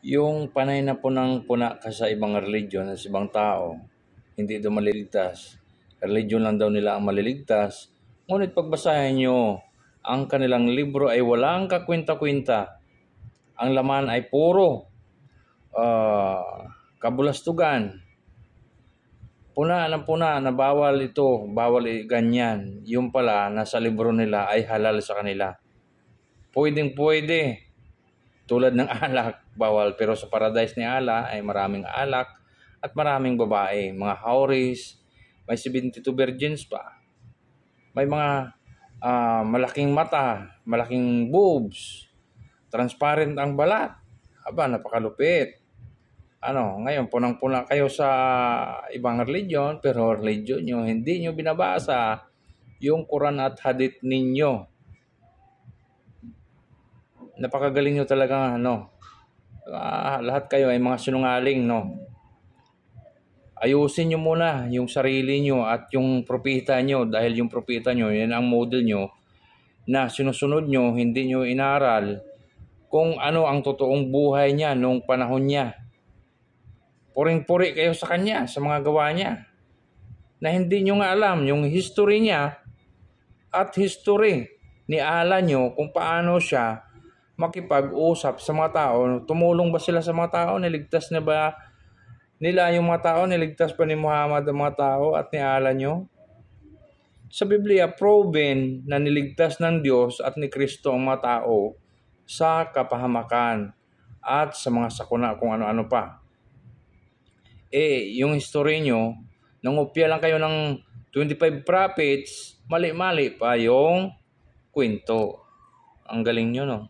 Yung panay na punang-puna ka sa ibang religion, sa ibang tao, hindi daw maliligtas. Religion lang daw nila ang maliligtas. Ngunit pagbasahin nyo, ang kanilang libro ay walang kakwenta-kwenta. Ang laman ay puro kabulastugan. Puna na bawal ito, bawal ganyan. Yung pala, nasa libro nila ay halal sa kanila. Pwedeng-pwede. Tulad ng alak, bawal. Pero sa paradise ni Allah ay maraming alak at maraming babae. Mga hauris, may 72 virgins pa. May mga malaking mata, malaking boobs, transparent ang balat. Aba, napakalupit. Ngayon, punang-puna kayo sa ibang religion, pero religion nyo, hindi nyo binabasa yung Quran at Hadith ninyo. Napakagaling nyo talaga, lahat kayo ay mga sinungaling, Ayusin nyo muna yung sarili nyo at yung propeta nyo, dahil yung propeta nyo, yan ang model nyo, na sinusunod nyo, hindi nyo inaral kung ano ang totoong buhay niya nung panahon niya. Puring-puri kayo sa kanya, sa mga gawa niya, na hindi nyo nga alam yung history niya at history ni Allah nyo kung paano siya makipag-usap sa mga tao. Tumulong ba sila sa mga tao? Niligtas na ba nila yung mga tao? Niligtas pa ni Muhammad ang mga tao at ni Allah nyo? Sa Biblia, proven na niligtas ng Diyos at ni Kristo ang mga tao sa kapahamakan at sa mga sakuna kung ano-ano pa. Yung history nyo, nangupya lang kayo ng 25 prophets, mali-mali pa yung kwento. Ang galing nyo,